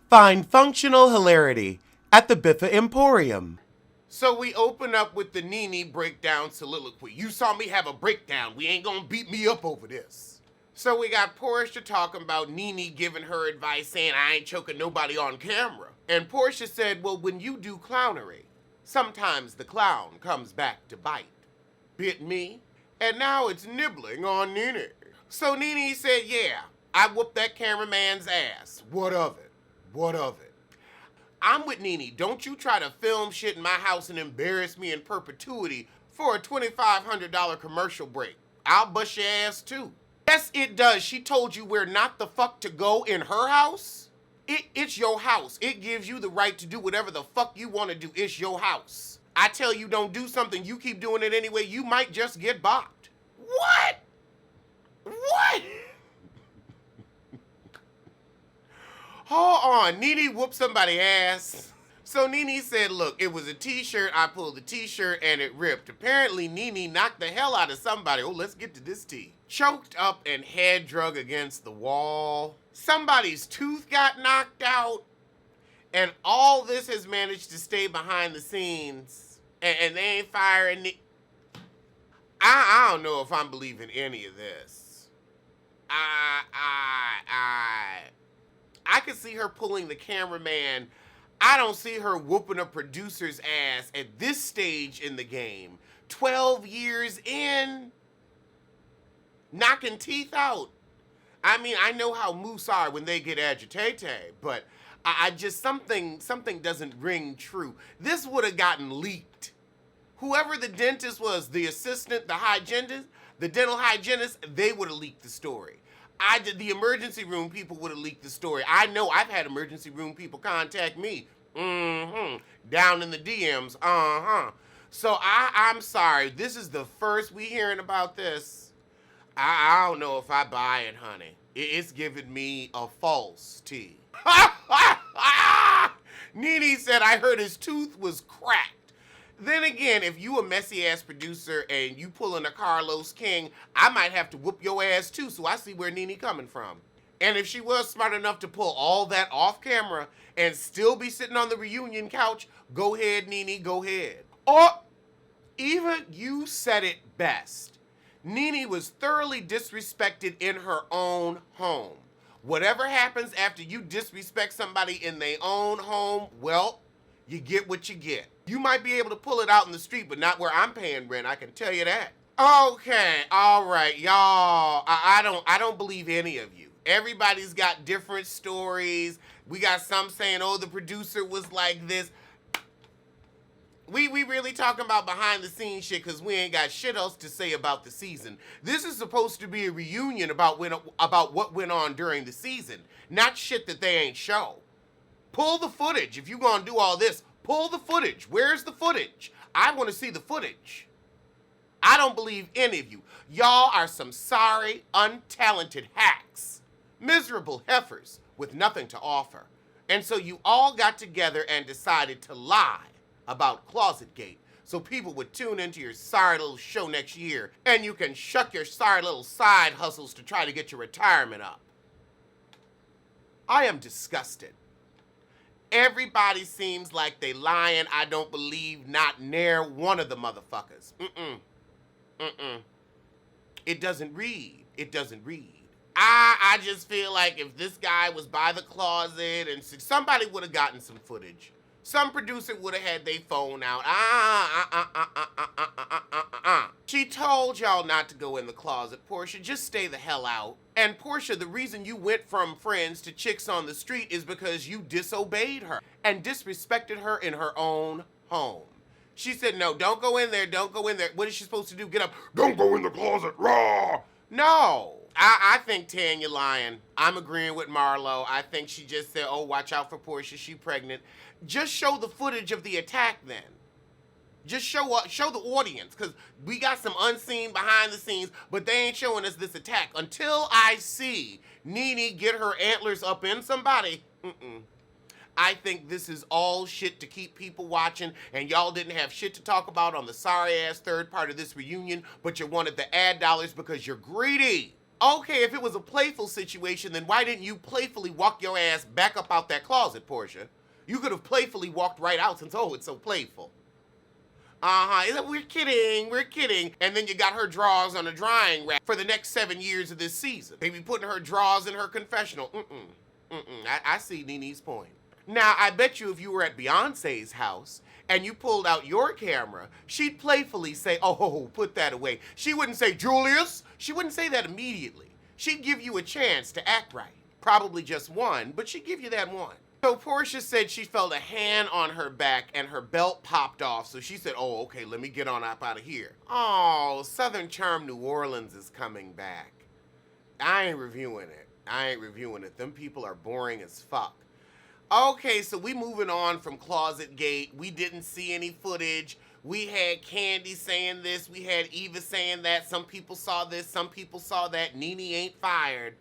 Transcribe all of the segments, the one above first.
Find functional hilarity at the Biffa Emporium. So we open up with the Nene breakdown soliloquy. You saw me have a breakdown. We ain't gonna beat me up over this. So we got Portia talking about Nene giving her advice saying I ain't choking nobody on camera. And Portia said, well, when you do clownery, sometimes the clown comes back to bite. Bit me, and now it's nibbling on Nene. So Nene said, yeah, I whooped that cameraman's ass. What of it? What of it? I'm with Nene. Don't you try to film shit in my house and embarrass me in perpetuity for a $2,500 commercial break. I'll bust your ass too. Yes, it does. She told you where not the fuck to go in her house. It's your house. It gives you the right to do whatever the fuck you want to do. It's your house. I tell you don't do something, you keep doing it anyway, you might just get bopped. What? What? Hold on, Nene whooped somebody's ass. So Nene said, look, it was a t-shirt, I pulled the t-shirt and it ripped. Apparently Nene knocked the hell out of somebody. Oh, let's get to this tea. Choked up and head drug against the wall. Somebody's tooth got knocked out. And all this has managed to stay behind the scenes. And they ain't firing Nene. I don't know if I'm believing any of this. I could see her pulling the cameraman. I don't see her whooping a producer's ass at this stage in the game. 12 years in, knocking teeth out. I mean, I know how moose are when they get agitated, but I just, something doesn't ring true. This would have gotten leaked. Whoever the dentist was, the assistant, the hygienist, the dental hygienist, they would have leaked the story. The emergency room people would have leaked the story. I know I've had emergency room people contact me. Down in the DMs. So I'm sorry. This is the first we hearing about this. I don't know if I buy it, honey. It's giving me a false tea. Nene said I heard his tooth was cracked. Then again, if you a messy-ass producer and you pulling a Carlos King, I might have to whoop your ass too, so I see where Nene coming from. And if she was smart enough to pull all that off camera and still be sitting on the reunion couch, go ahead, Nene, go ahead. Or, even you said it best. Nene was thoroughly disrespected in her own home. Whatever happens after you disrespect somebody in their own home, well, you get what you get. You might be able to pull it out in the street, but not where I'm paying rent, I can tell you that. Okay, all right, y'all. I don't believe any of you. Everybody's got different stories. We got some saying, oh, the producer was like this. We really talking about behind the scenes shit because we ain't got shit else to say about the season. This is supposed to be a reunion about what went on during the season, not shit that they ain't show. Pull the footage. If you gonna do all this, pull the footage. Where's the footage? I want to see the footage. I don't believe any of you. Y'all are some sorry, untalented hacks. Miserable heifers with nothing to offer. And so you all got together and decided to lie about ClosetGate so people would tune into your sorry little show next year and you can shuck your sorry little side hustles to try to get your retirement up. I am disgusted. Everybody seems like they lying. I don't believe not near one of the motherfuckers. It doesn't read. It doesn't read. I just feel like if this guy was by the closet and somebody would have gotten some footage. Some producer would have had their phone out. She told y'all not to go in the closet, Portia. Just stay the hell out. And Portia, the reason you went from friends to chicks on the street is because you disobeyed her and disrespected her in her own home. She said, no, don't go in there, don't go in there. What is she supposed to do? Get up, don't go in the closet, raw. No. I think Tanya lying. I'm agreeing with Marlo. I think she just said, oh, watch out for Portia, she pregnant. Just show the footage of the attack then. Just show the audience, because we got some unseen behind the scenes, but they ain't showing us this attack. Until I see Nene get her antlers up in somebody, I think this is all shit to keep people watching, and y'all didn't have shit to talk about on the sorry-ass third part of this reunion, but you wanted the ad dollars because you're greedy. Okay, if it was a playful situation, then why didn't you playfully walk your ass back up out that closet, Portia? You could have playfully walked right out since, oh, it's so playful. Uh-huh, we're kidding, we're kidding. And then you got her drawers on a drying rack for the next 7 years of this season. They be putting her drawers in her confessional. I see Nene's point. Now, I bet you if you were at Beyonce's house and you pulled out your camera, she'd playfully say, oh, put that away. She wouldn't say, Julius. She wouldn't say that immediately. She'd give you a chance to act right. Probably just one, but she'd give you that one. So Portia said she felt a hand on her back and her belt popped off. So she said, oh, okay, let me get on up out of here. Oh, Southern Charm New Orleans is coming back. I ain't reviewing it. Them people are boring as fuck. Okay, so we moving on from Closet Gate. We didn't see any footage. We had Candy saying this. We had Eva saying that. Some people saw this. Some people saw that. Nene ain't fired.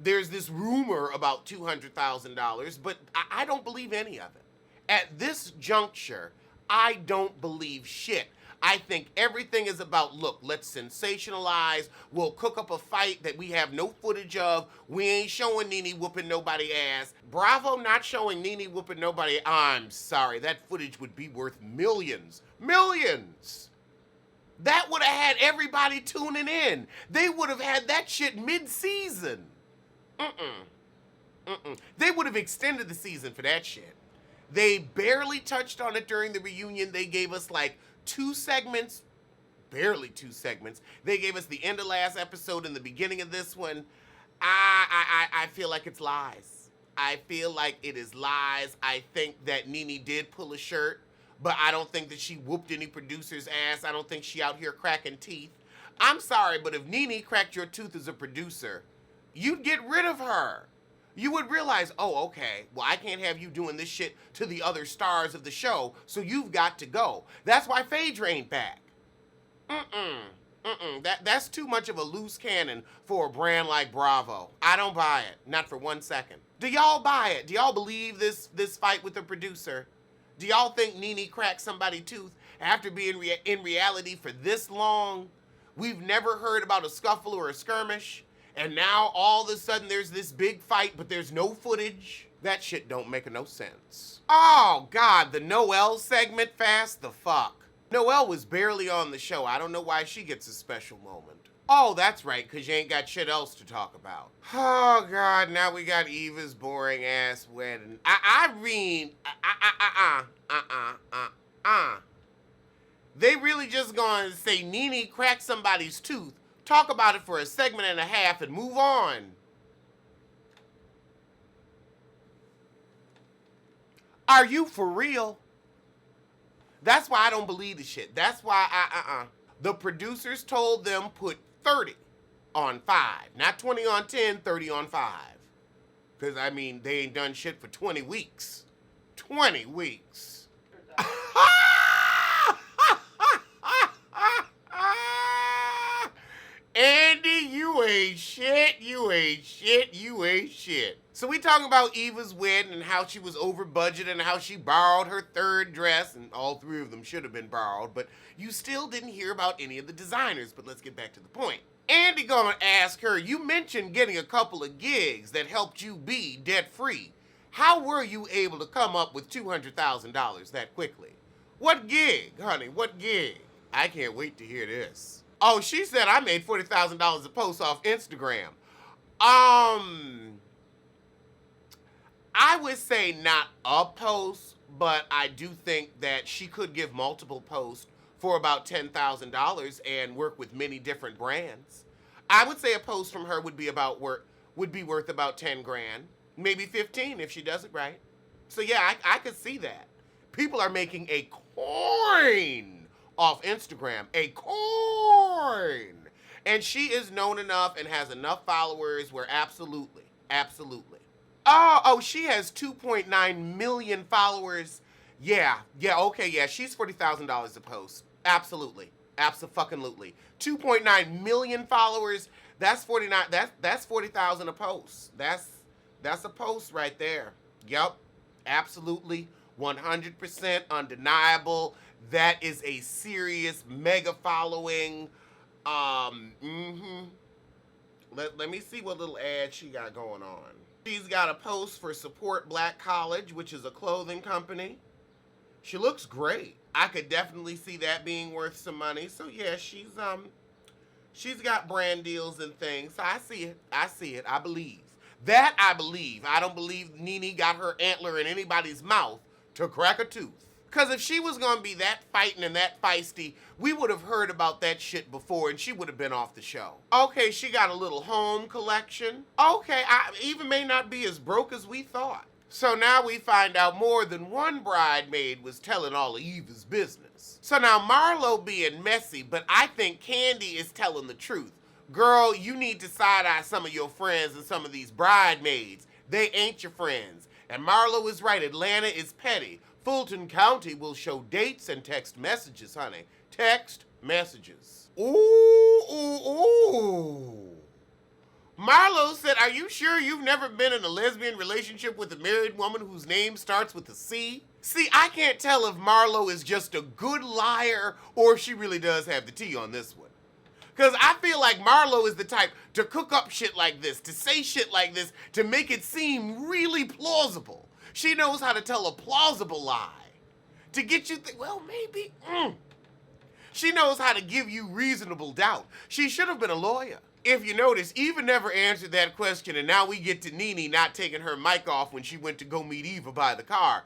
There's this rumor about $200,000, but I don't believe any of it. At this juncture, I don't believe shit. I think everything is about, look, let's sensationalize. We'll cook up a fight that we have no footage of. We ain't showing Nene whooping nobody ass. Bravo not showing Nene whooping nobody. I'm sorry, that footage would be worth millions. Millions! That would have had everybody tuning in. They would have had that shit mid-season. They would have extended the season for that shit. They barely touched on it during the reunion. They gave us like 2 segments, barely 2 segments. They gave us the end of last episode and the beginning of this one. I feel like it's lies. I feel like it is lies. I think that Nene did pull a shirt, but I don't think that she whooped any producer's ass. I don't think she out here cracking teeth. I'm sorry, but if Nene cracked your tooth as a producer, you'd get rid of her. You would realize, oh, okay, well, I can't have you doing this shit to the other stars of the show, so you've got to go. That's why Phaedra ain't back. That's too much of a loose cannon for a brand like Bravo. I don't buy it, not for 1 second. Do y'all buy it? Do y'all believe this fight with the producer? Do y'all think Nene cracked somebody's tooth after being in reality for this long? We've never heard about a scuffle or a skirmish. And now all of a sudden there's this big fight, but there's no footage. That shit don't make no sense. Oh God, the Noelle segment, fast the fuck. Noelle was barely on the show. I don't know why she gets a special moment. Oh, that's right, because you ain't got shit else to talk about. Oh God, now we got Eva's boring ass wedding. They really just gonna say Nene cracked somebody's tooth, talk about it for a segment and a half, and move on. Are you for real? That's why I don't believe the shit. That's why The producers told them put 30 on 5. Not 20 on 10, 30 on 5. Because, I mean, they ain't done shit for 20 weeks. 20 weeks. Andy, you ain't shit, you ain't shit, you ain't shit. So we talking about Eva's wedding and how she was over budget and how she borrowed her 3rd dress, and all 3 of them should have been borrowed, but you still didn't hear about any of the designers. But let's get back to the point. Andy gonna ask her, you mentioned getting a couple of gigs that helped you be debt free. How were you able to come up with $200,000 that quickly? What gig, honey, what gig? I can't wait to hear this. Oh, she said I made $40,000 a post off Instagram. I would say not a post, but I do think that she could give multiple posts for about $10,000 and work with many different brands. I would say a post from her would be worth about 10 grand, maybe 15 if she does it right. So yeah, I could see that. People are making a coin off Instagram, a coin. And she is known enough and has enough followers where absolutely. Oh, she has 2.9 million followers. Yeah, okay, yeah, she's $40,000 a post. Absolutely. 2.9 million followers, that's 40,000 a post. That's a post right there. Yep, absolutely, 100% undeniable. That is a serious mega following. Let me see what little ad she got going on. She's got a post for Support Black College, which is a clothing company. She looks great. I could definitely see that being worth some money. So yeah, she's got brand deals and things. So I see it. I see it. I believe. That I believe. I don't believe Nene got her antler in anybody's mouth to crack a tooth. Because if she was going to be that fighting and that feisty, we would have heard about that shit before and she would have been off the show. Okay, she got a little home collection. Okay, I even may not be as broke as we thought. So now we find out more than one bridemaid was telling all of Eva's business. So now Marlo being messy, but I think Candy is telling the truth. Girl, you need to side-eye some of your friends and some of these bridemaids. They ain't your friends. And Marlo is right, Atlanta is petty. Fulton County will show dates and text messages, honey. Text messages. Ooh, ooh, ooh. Marlo said, are you sure you've never been in a lesbian relationship with a married woman whose name starts with a C? See, I can't tell if Marlo is just a good liar or if she really does have the T on this one. Because I feel like Marlo is the type to cook up shit like this, to say shit like this, to make it seem really plausible. She knows how to tell a plausible lie. To get you think, well, maybe. She knows how to give you reasonable doubt. She should have been a lawyer. If you notice, Eva never answered that question, and now we get to Nene not taking her mic off when she went to go meet Eva by the car.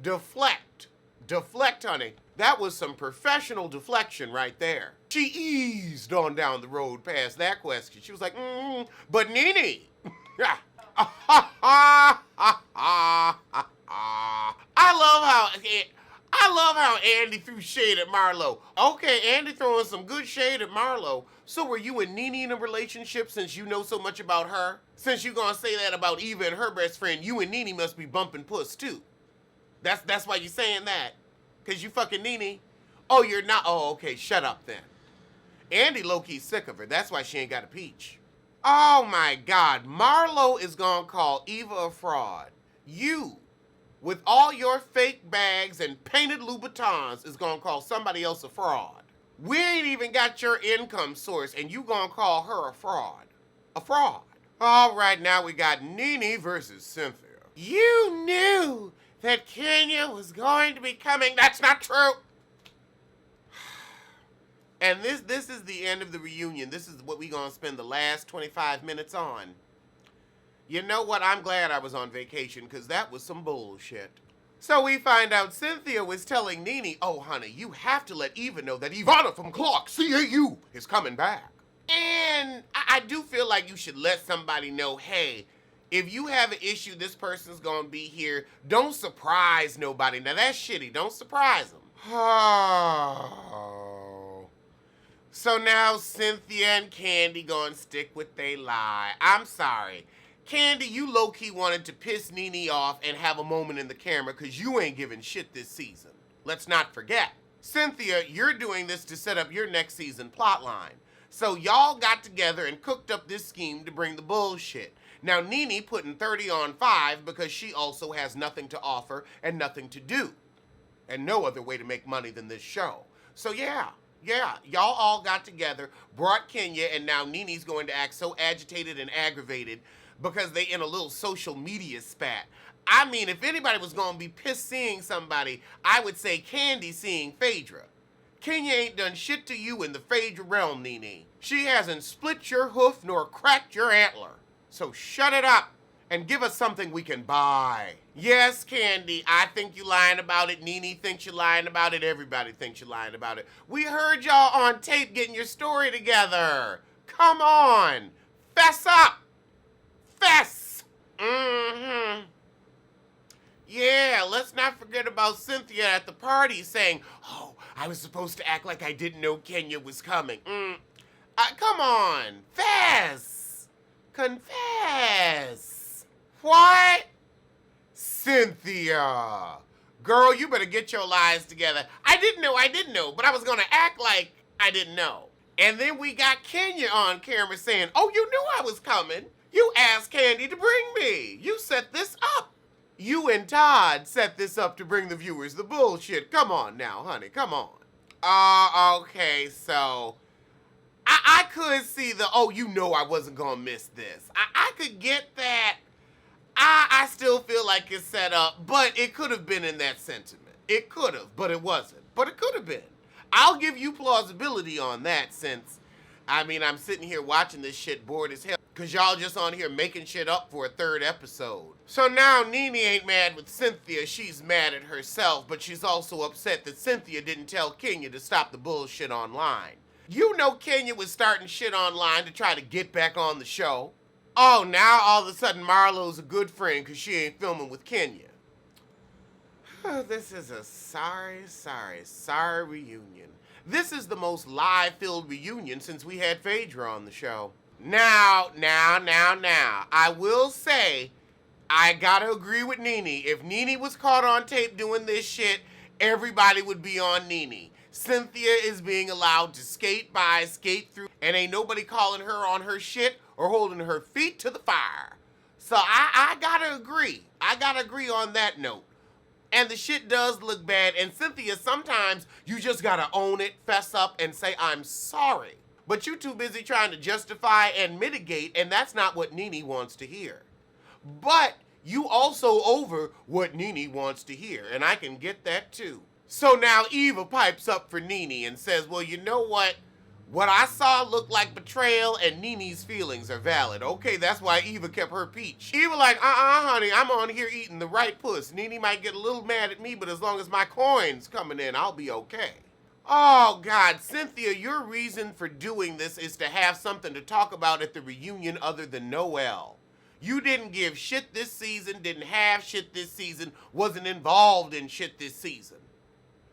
Deflect. Deflect, honey. That was some professional deflection right there. She eased on down the road past that question. She was like, but Nene. I love how Andy threw shade at Marlo. Okay, Andy throwing some good shade at Marlo. So were you and Nene in a relationship since you know so much about her? Since you gonna say that about Eva and her best friend, you and Nene must be bumping puss too. That's why you saying that? Cause you fucking Nene? Oh, you're not? Oh, okay, shut up then. Andy low-key sick of her. That's why she ain't got a peach. Oh my God, Marlo is gonna call Eva a fraud. You, with all your fake bags and painted Louboutins, is gonna call somebody else a fraud. We ain't even got your income source and you gonna call her a fraud. A fraud. All right, now we got Nene versus Cynthia. You knew that Kenya was going to be coming. That's not true. And this is the end of the reunion. This is what we gonna spend the last 25 minutes on. You know what? I'm glad I was on vacation because that was some bullshit. So we find out Cynthia was telling Nene, oh, honey, you have to let Eva know that Ivana from Clark CAU is coming back. And I do feel like you should let somebody know, hey, if you have an issue, this person's gonna be here. Don't surprise nobody. Now that's shitty. Don't surprise them. Oh. So now Cynthia and Candy gonna stick with they lie. I'm sorry. Candy, you low-key wanted to piss Nene off and have a moment in the camera because you ain't giving shit this season. Let's not forget. Cynthia, you're doing this to set up your next season plotline. So y'all got together and cooked up this scheme to bring the bullshit. Now Nene putting 30 on 5 because she also has nothing to offer and nothing to do. And no other way to make money than this show. So yeah, y'all all got together, brought Kenya, and now Nene's going to act so agitated and aggravated because they in a little social media spat. I mean, if anybody was gonna be pissed seeing somebody, I would say Candy seeing Phaedra. Kenya ain't done shit to you in the Phaedra realm, Nene. She hasn't split your hoof nor cracked your antler. So shut it up and give us something we can buy. Yes, Candy, I think you lying about it. Nene thinks you're lying about it. Everybody thinks you're lying about it. We heard y'all on tape getting your story together. Come on, fess up. Fess. Yeah, let's not forget about Cynthia at the party saying, oh, I was supposed to act like I didn't know Kenya was coming. Come on, fess. Confess. What? Cynthia. Girl, you better get your lies together. I didn't know, but I was gonna act like I didn't know. And then we got Kenya on camera saying, oh, you knew I was coming. You asked Candy to bring me. You set this up. You and Todd set this up to bring the viewers the bullshit. Come on now, honey, come on. Okay, so I could see the, oh, you know I wasn't going to miss this. I could get that. I still feel like it's set up, but it could have been in that sentiment. It could have, but it wasn't. But it could have been. I'll give you plausibility on that since, I mean, I'm sitting here watching this shit bored as hell because y'all just on here making shit up for a third episode. So now Nene ain't mad with Cynthia. She's mad at herself, but she's also upset that Cynthia didn't tell Kenya to stop the bullshit online. You know Kenya was starting shit online to try to get back on the show. Oh, now all of a sudden Marlo's a good friend because she ain't filming with Kenya. This is a sorry reunion. This is the most lie-filled reunion since we had Phaedra on the show. Now, I will say, I gotta agree with Nene. If Nene was caught on tape doing this shit, everybody would be on Nene. Cynthia is being allowed to skate by, skate through, and ain't nobody calling her on her shit or holding her feet to the fire. So I gotta agree. I gotta agree on that note. And the shit does look bad, and Cynthia, sometimes you just gotta own it, fess up, and say, I'm sorry. But you too busy trying to justify and mitigate, and that's not what Nene wants to hear. But you also over what Nene wants to hear, and I can get that too. So now Eva pipes up for Nene and says, well, you know what? What I saw looked like betrayal, and Nene's feelings are valid. Okay, that's why Eva kept her peach. Eva like, honey, I'm on here eating the right puss. Nene might get a little mad at me, but as long as my coin's coming in, I'll be okay. Oh, God, Cynthia, your reason for doing this is to have something to talk about at the reunion other than Noel. You didn't give shit this season, didn't have shit this season, wasn't involved in shit this season.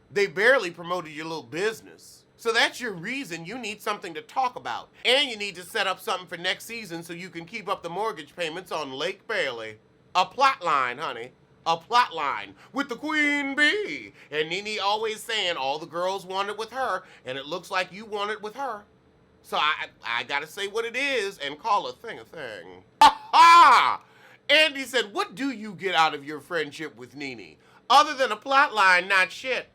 They barely promoted your little business. So that's your reason. You need something to talk about. And you need to set up something for next season so you can keep up the mortgage payments on Lake Bailey. A plot line, honey. A plot line with the Queen Bee. And Nene always saying all the girls want it with her, and it looks like you want it with her. So I gotta say what it is and call a thing a thing. Ha! Andy said, what do you get out of your friendship with Nene? Other than a plot line, not shit.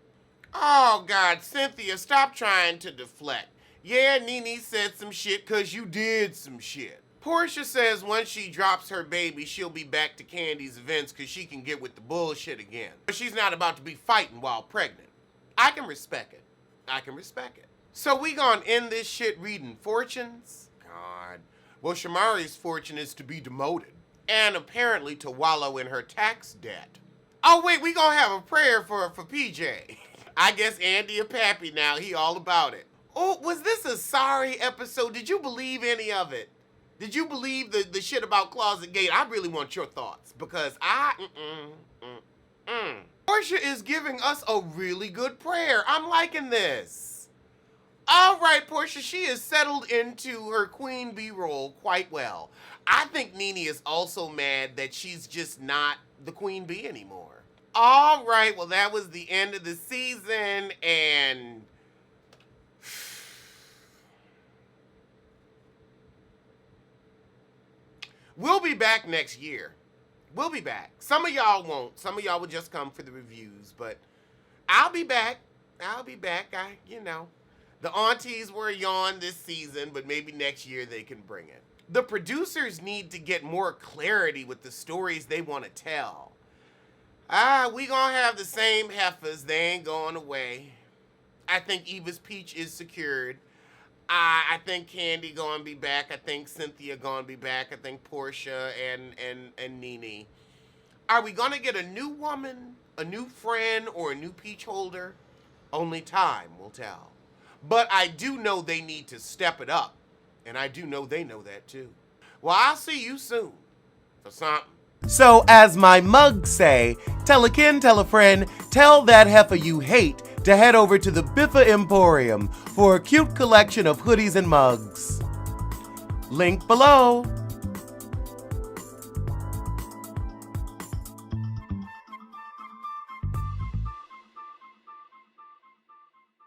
Oh, God, Cynthia, stop trying to deflect. Yeah, Nene said some shit because you did some shit. Portia says once she drops her baby, she'll be back to Candy's events because she can get with the bullshit again. But she's not about to be fighting while pregnant. I can respect it. I can respect it. So we gonna end this shit reading fortunes? God. Well, Shamari's fortune is to be demoted. And apparently to wallow in her tax debt. Oh, wait, we gonna have a prayer for PJ. I guess Andy a pappy now. He all about it. Oh, was this a sorry episode? Did you believe any of it? Did you believe the shit about Closet Gate? I really want your thoughts because Portia is giving us a really good prayer. I'm liking this. All right, Portia, she is settled into her Queen Bee role quite well. I think Nene is also mad that she's just not the Queen Bee anymore. All right, well, that was the end of the season, and we'll be back next year. We'll be back. Some of y'all won't. Some of y'all will just come for the reviews, but I'll be back. The aunties were a yawn this season, but maybe next year they can bring it. The producers need to get more clarity with the stories they want to tell. We gonna have the same heifers. They ain't going away. I think Eva's peach is secured. I think Candy gonna be back. I think Cynthia gonna be back. I think Portia and Nene. Are we gonna get a new woman, a new friend, or a new peach holder? Only time will tell. But I do know they need to step it up. And I do know they know that too. Well, I'll see you soon for something. So as my mugs say, tell a kin, tell a friend, tell that heifer you hate to head over to the Biffa Emporium for a cute collection of hoodies and mugs. Link below.